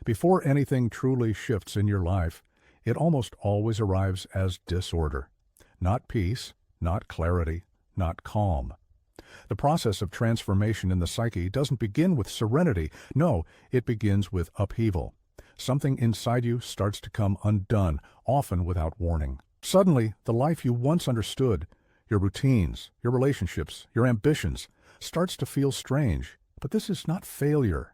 Before anything truly shifts in your life, it almost always arrives as disorder. Not peace, not clarity, not calm. The process of transformation in the psyche doesn't begin with serenity. No, it begins with upheaval. Something inside you starts to come undone, often without warning. Suddenly, the life you once understood, your routines, your relationships, your ambitions, starts to feel strange. But this is not failure.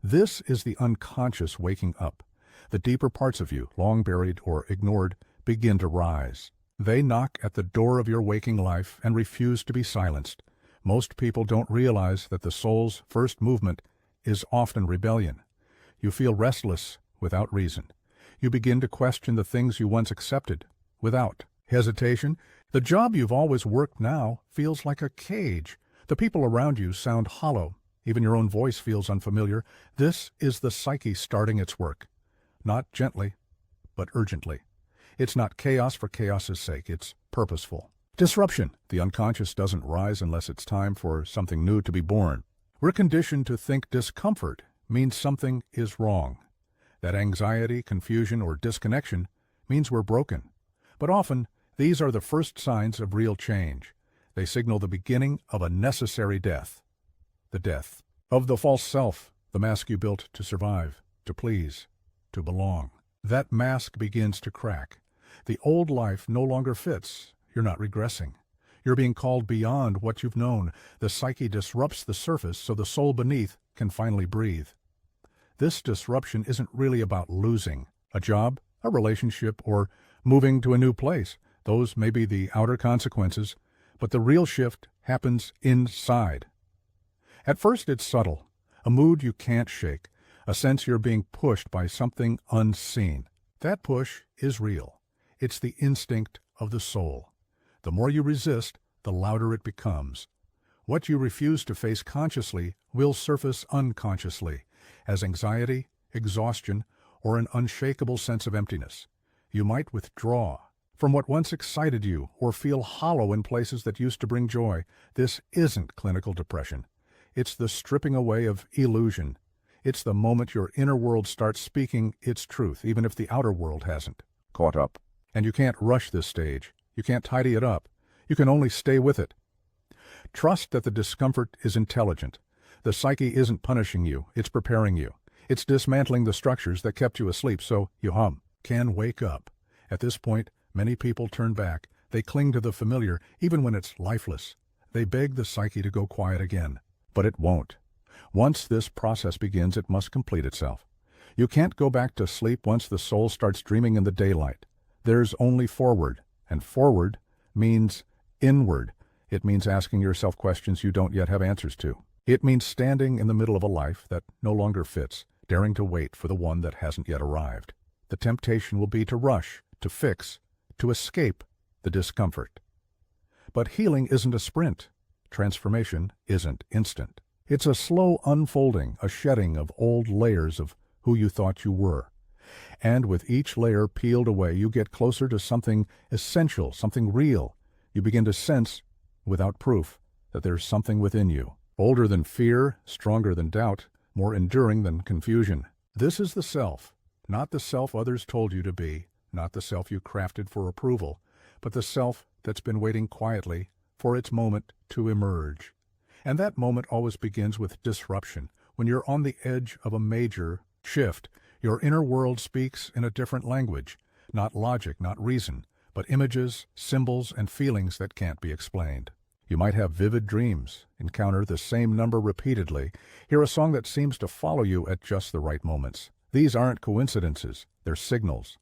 This is the unconscious waking up. The deeper parts of you, long buried or ignored, begin to rise. They knock at the door of your waking life and refuse to be silenced. Most people don't realize that the soul's first movement is often rebellion. You feel restless without reason. You begin to question the things you once accepted without hesitation. The job you've always worked now feels like a cage. The people around you sound hollow. Even your own voice feels unfamiliar. This is the psyche starting its work. Not gently, but urgently. It's not chaos for chaos's sake. It's purposeful. Disruption. The unconscious doesn't rise unless it's time for something new to be born. We're conditioned to think discomfort means something is wrong. That anxiety, confusion, or disconnection means we're broken. But often, these are the first signs of real change. They signal the beginning of a necessary death. The death of the false self, the mask you built to survive, to please, to belong. That mask begins to crack. The old life no longer fits. You're not regressing. You're being called beyond what you've known. The psyche disrupts the surface so the soul beneath can finally breathe. This disruption isn't really about losing a job, a relationship, or moving to a new place. Those may be the outer consequences, but the real shift happens inside. At first it's subtle, a mood you can't shake, a sense you're being pushed by something unseen. That push is real. It's the instinct of the soul. The more you resist, the louder it becomes. What you refuse to face consciously will surface unconsciously as anxiety, exhaustion, or an unshakable sense of emptiness. You might withdraw from what once excited you or feel hollow in places that used to bring joy. This isn't clinical depression. It's the stripping away of illusion. It's the moment your inner world starts speaking its truth, even if the outer world hasn't caught up. And you can't rush this stage. You can't tidy it up. You can only stay with it. Trust that the discomfort is intelligent. The psyche isn't punishing you. It's preparing you. It's dismantling the structures that kept you asleep so you can wake up. At this point, many people turn back. They cling to the familiar, even when it's lifeless. They beg the psyche to go quiet again. But it won't. Once this process begins, it must complete itself. You can't go back to sleep once the soul starts dreaming in the daylight. There's only forward, and forward means inward. It means asking yourself questions you don't yet have answers to. It means standing in the middle of a life that no longer fits, daring to wait for the one that hasn't yet arrived. The temptation will be to rush, to fix, to escape the discomfort. But healing isn't a sprint. Transformation isn't instant. It's a slow unfolding, a shedding of old layers of who you thought you were. And with each layer peeled away, you get closer to something essential, something real. You begin to sense, without proof, that there's something within you, older than fear, stronger than doubt, more enduring than confusion. This is the self, not the self others told you to be, not the self you crafted for approval, but the self that's been waiting quietly for its moment to emerge. And that moment always begins with disruption. When you're on the edge of a major shift, your inner world speaks in a different language, not logic, not reason, but images, symbols, and feelings that can't be explained. You might have vivid dreams, encounter the same number repeatedly, hear a song that seems to follow you at just the right moments. These aren't coincidences, they're signals.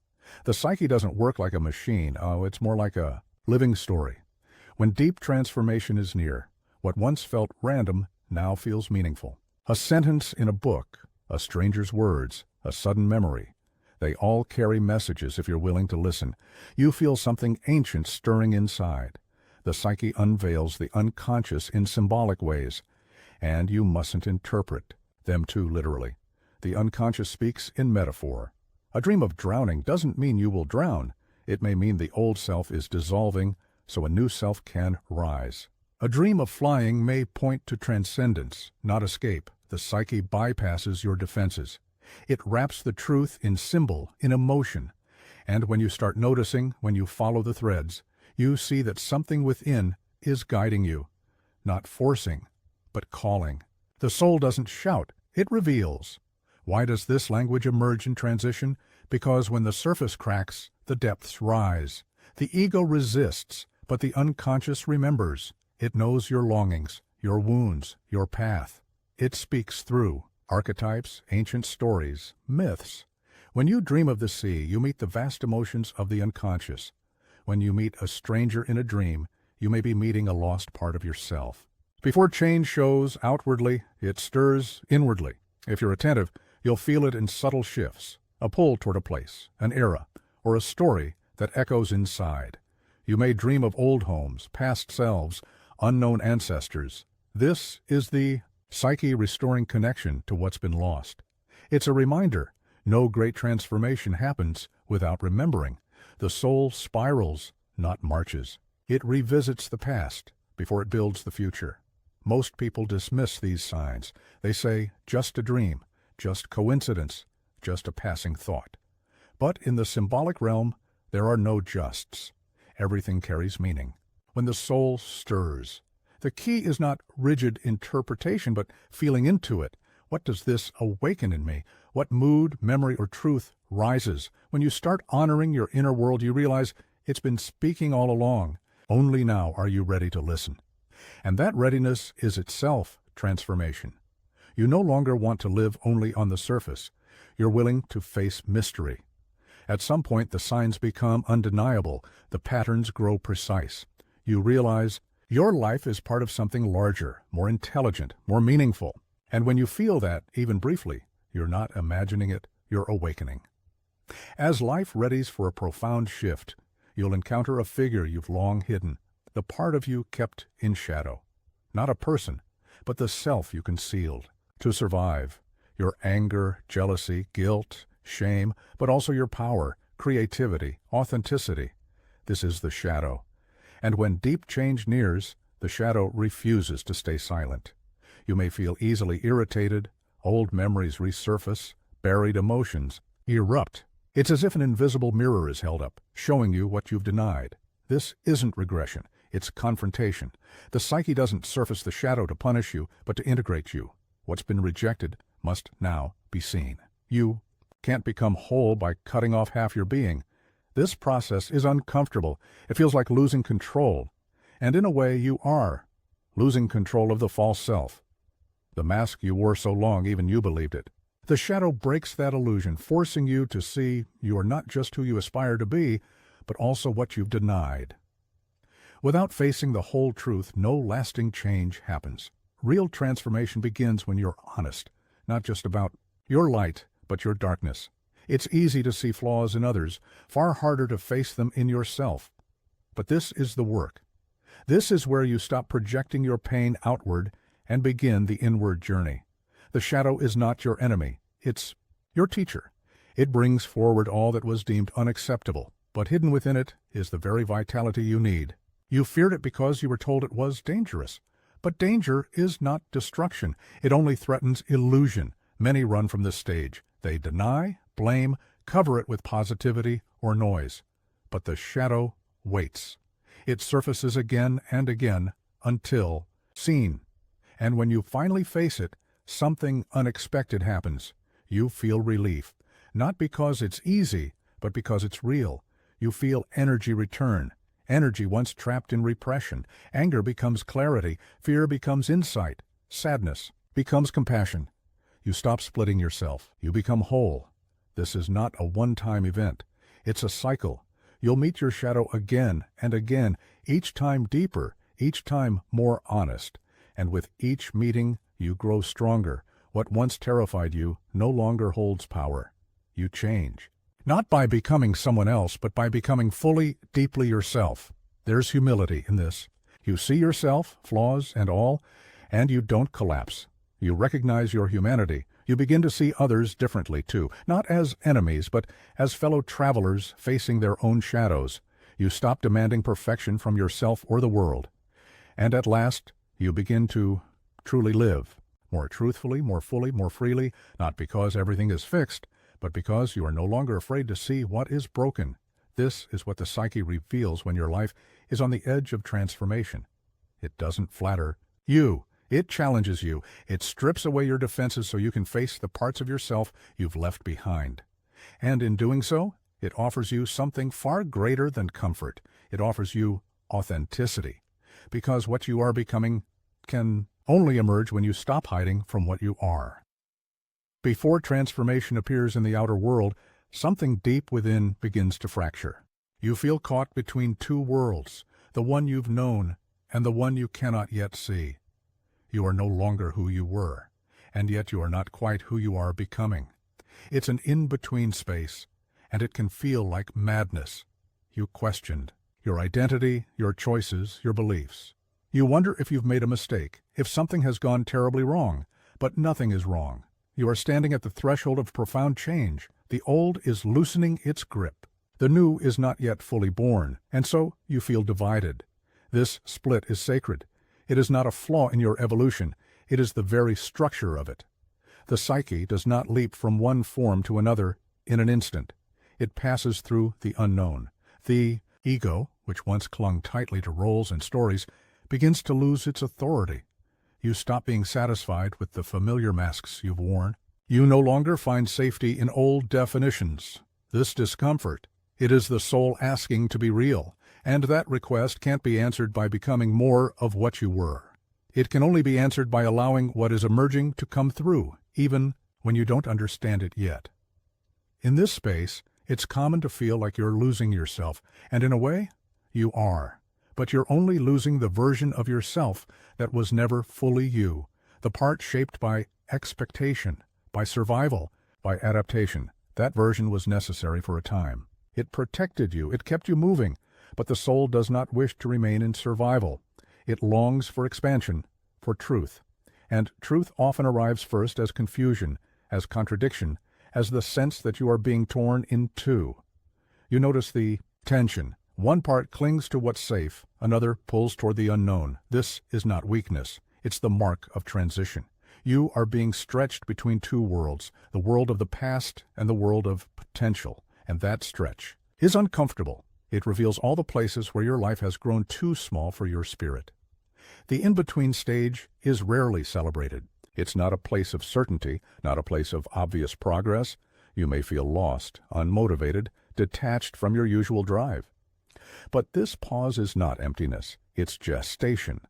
The psyche doesn't work like a machine. It's more like a living story. When deep transformation is near, what once felt random now feels meaningful. A sentence in a book, a stranger's words, a sudden memory. They all carry messages if you're willing to listen. You feel something ancient stirring inside. The psyche unveils the unconscious in symbolic ways, and you mustn't interpret them too literally. The unconscious speaks in metaphor. A dream of drowning doesn't mean you will drown. It may mean the old self is dissolving so a new self can rise. A dream of flying may point to transcendence, not escape. The psyche bypasses your defenses. It wraps the truth in symbol, in emotion. And when you start noticing, when you follow the threads, you see that something within is guiding you, not forcing, but calling. The soul doesn't shout, it reveals. Why does this language emerge in transition? Because when the surface cracks, the depths rise. The ego resists, but the unconscious remembers. It knows your longings, your wounds, your path. It speaks through archetypes, ancient stories, myths. When you dream of the sea, you meet the vast emotions of the unconscious. When you meet a stranger in a dream, you may be meeting a lost part of yourself. Before change shows outwardly, it stirs inwardly. If you're attentive, you'll feel it in subtle shifts, a pull toward a place, an era, or a story that echoes inside. You may dream of old homes, past selves, unknown ancestors. This is the Psyche restoring connection to what's been lost. It's a reminder. No great transformation happens without remembering. The soul spirals, not marches. It revisits the past before it builds the future. Most people dismiss these signs. They say, just a dream, just coincidence, just a passing thought. But in the symbolic realm, there are no justs. Everything carries meaning. When the soul stirs, the key is not rigid interpretation, but feeling into it. What does this awaken in me? What mood, memory, or truth rises? When you start honoring your inner world, you realize it's been speaking all along. Only now are you ready to listen. And that readiness is itself transformation. You no longer want to live only on the surface. You're willing to face mystery. At some point, the signs become undeniable. The patterns grow precise. You realize your life is part of something larger, more intelligent, more meaningful. And when you feel that, even briefly, you're not imagining it, you're awakening. As life readies for a profound shift, you'll encounter a figure you've long hidden, the part of you kept in shadow. Not a person, but the self you concealed. To survive, your anger, jealousy, guilt, shame, but also your power, creativity, authenticity. This is the shadow. And when deep change nears, the shadow refuses to stay silent. You may feel easily irritated, old memories resurface, buried emotions erupt. It's as if an invisible mirror is held up, showing you what you've denied. This isn't regression, it's confrontation. The psyche doesn't surface the shadow to punish you, but to integrate you. What's been rejected must now be seen. You can't become whole by cutting off half your being. This process is uncomfortable. It feels like losing control. And in a way, you are losing control of the false self. The mask you wore so long, even you believed it. The shadow breaks that illusion, forcing you to see you are not just who you aspire to be, but also what you've denied. Without facing the whole truth, no lasting change happens. Real transformation begins when you're honest, not just about your light, but your darkness. It's easy to see flaws in others, far harder to face them in yourself. But this is the work. This is where you stop projecting your pain outward and begin the inward journey. The shadow is not your enemy. It's your teacher. It brings forward all that was deemed unacceptable, but hidden within it is the very vitality you need. You feared it because you were told it was dangerous. But danger is not destruction. It only threatens illusion. Many run from this stage. They deny, blame, cover it with positivity or noise. But the shadow waits. It surfaces again and again until seen. And when you finally face it, something unexpected happens. You feel relief, not because it's easy, but because it's real. You feel energy return. Energy once trapped in repression. Anger becomes clarity. Fear becomes insight. Sadness becomes compassion. You stop splitting yourself. You become whole. This is not a one-time event. It's a cycle. You'll meet your shadow again and again, each time deeper, each time more honest. And with each meeting, you grow stronger. What once terrified you no longer holds power. You change. Not by becoming someone else, but by becoming fully, deeply yourself. There's humility in this. You see yourself, flaws and all, and you don't collapse. You recognize your humanity. You begin to see others differently too, not as enemies, but as fellow travelers facing their own shadows. You stop demanding perfection from yourself or the world. And at last, you begin to truly live. more truthfully, more fully, more freely, not because everything is fixed, but because you are no longer afraid to see what is broken. This is what the psyche reveals when your life is on the edge of transformation. It doesn't flatter you. It challenges you. It strips away your defenses so you can face the parts of yourself you've left behind. And in doing so, it offers you something far greater than comfort. It offers you authenticity, because what you are becoming can only emerge when you stop hiding from what you are. Before transformation appears in the outer world, something deep within begins to fracture. You feel caught between two worlds, the one you've known and the one you cannot yet see. You are no longer who you were, and yet you are not quite who you are becoming. It's an in-between space, and it can feel like madness. You questioned your identity, your choices, your beliefs. You wonder if you've made a mistake, if something has gone terribly wrong, but nothing is wrong. You are standing at the threshold of profound change. The old is loosening its grip. The new is not yet fully born, and so you feel divided. This split is sacred. It is not a flaw in your evolution. It is the very structure of it. The psyche does not leap from one form to another in an instant. It passes through the unknown. The ego, which once clung tightly to roles and stories, begins to lose its authority. You stop being satisfied with the familiar masks you've worn. You no longer find safety in old definitions. This discomfort, it is the soul asking to be real, and that request can't be answered by becoming more of what you were. It can only be answered by allowing what is emerging to come through, even when you don't understand it yet. In this space, it's common to feel like you're losing yourself, and in a way, you are. But you're only losing the version of yourself that was never fully you, the part shaped by expectation, by survival, by adaptation. That version was necessary for a time. It protected you, it kept you moving, but the soul does not wish to remain in survival. It longs for expansion, for truth. And truth often arrives first as confusion, as contradiction, as the sense that you are being torn in two. You notice the tension. One part clings to what's safe, another pulls toward the unknown. This is not weakness. It's the mark of transition. You are being stretched between two worlds, the world of the past and the world of potential. And that stretch is uncomfortable. It reveals all the places where your life has grown too small for your spirit. The in-between stage is rarely celebrated. It's not a place of certainty, not a place of obvious progress. You may feel lost, unmotivated, detached from your usual drive. But this pause is not emptiness. It's gestation.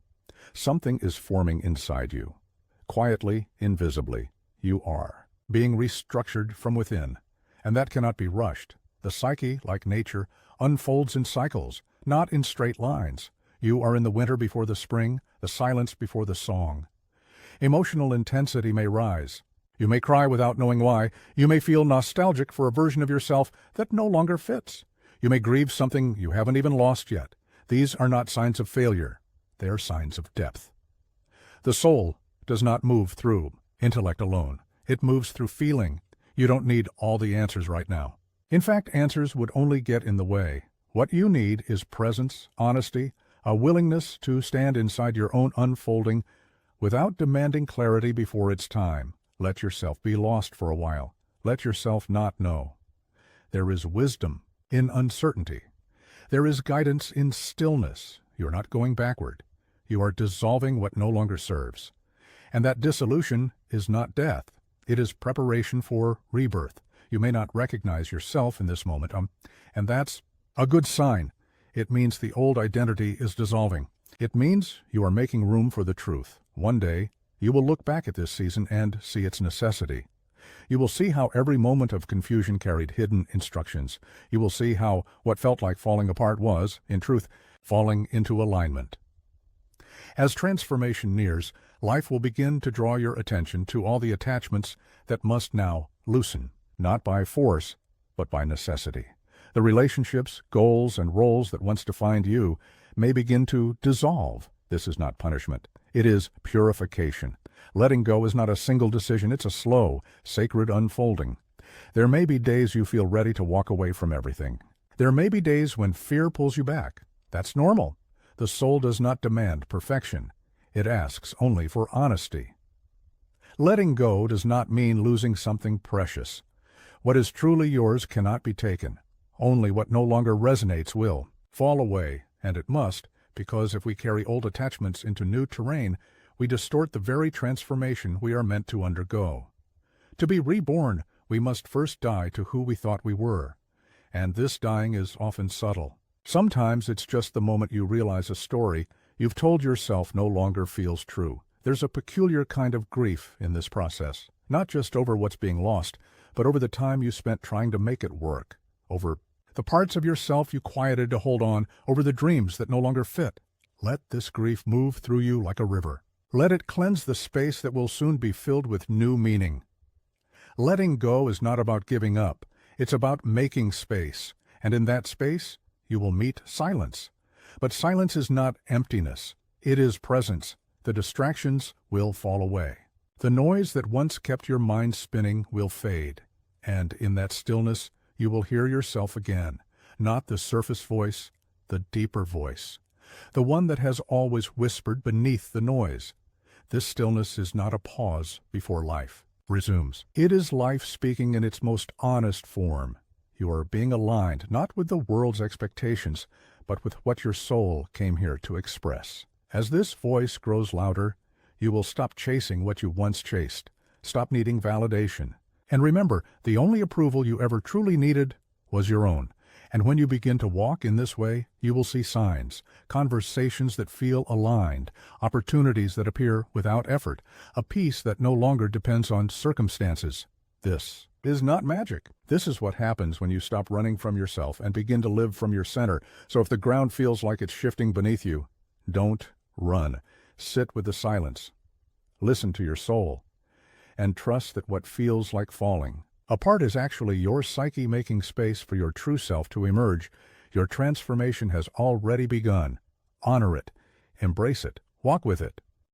Something is forming inside you. Quietly, invisibly, you are being restructured from within, and that cannot be rushed. The psyche, like nature, unfolds in cycles, not in straight lines. You are in the winter before the spring, the silence before the song. Emotional intensity may rise. You may cry without knowing why. You may feel nostalgic for a version of yourself that no longer fits. You may grieve something you haven't even lost yet. These are not signs of failure. They are signs of depth. The soul does not move through intellect alone. It moves through feeling. You don't need all the answers right now. In fact, answers would only get in the way. What you need is presence, honesty, a willingness to stand inside your own unfolding without demanding clarity before it's time. Let yourself be lost for a while. Let yourself not know. There is wisdom in uncertainty. There is guidance in stillness. You are not going backward. You are dissolving what no longer serves. And that dissolution is not death. It is preparation for rebirth. You may not recognize yourself in this moment, and that's a good sign. It means the old identity is dissolving. It means you are making room for the truth. One day, you will look back at this season and see its necessity. You will see how every moment of confusion carried hidden instructions. You will see how what felt like falling apart was, in truth, falling into alignment. As transformation nears, life will begin to draw your attention to all the attachments that must now loosen, not by force, but by necessity. The relationships, goals, and roles that once defined you may begin to dissolve. This is not punishment. It is purification. Letting go is not a single decision. It's a slow, sacred unfolding. There may be days you feel ready to walk away from everything. There may be days when fear pulls you back. That's normal. The soul does not demand perfection. It asks only for honesty. Letting go does not mean losing something precious. What is truly yours cannot be taken. Only what no longer resonates will fall away, and it must, because if we carry old attachments into new terrain, we distort the very transformation we are meant to undergo. To be reborn, we must first die to who we thought we were. And this dying is often subtle. Sometimes it's just the moment you realize a story you've told yourself no longer feels true. There's a peculiar kind of grief in this process, not just over what's being lost, but over the time you spent trying to make it work, over the parts of yourself you quieted to hold on, over the dreams that no longer fit. Let this grief move through you like a river. Let it cleanse the space that will soon be filled with new meaning. Letting go is not about giving up. It's about making space, and in that space, you will meet silence. But silence is not emptiness. It is presence. The distractions will fall away. The noise that once kept your mind spinning will fade, and in that stillness, you will hear yourself again, not the surface voice, the deeper voice, the one that has always whispered beneath the noise. This stillness is not a pause before life resumes. It is life speaking in its most honest form. You are being aligned not with the world's expectations, but with what your soul came here to express. As this voice grows louder, you will stop chasing what you once chased, stop needing validation. And remember, the only approval you ever truly needed was your own. And when you begin to walk in this way, you will see signs, conversations that feel aligned, opportunities that appear without effort, a peace that no longer depends on circumstances. This is not magic. This is what happens when you stop running from yourself and begin to live from your center. So if the ground feels like it's shifting beneath you, don't run. Sit with the silence. Listen to your soul. And trust that what feels like falling apart is actually your psyche making space for your true self to emerge. Your transformation has already begun. Honor it. Embrace it. Walk with it.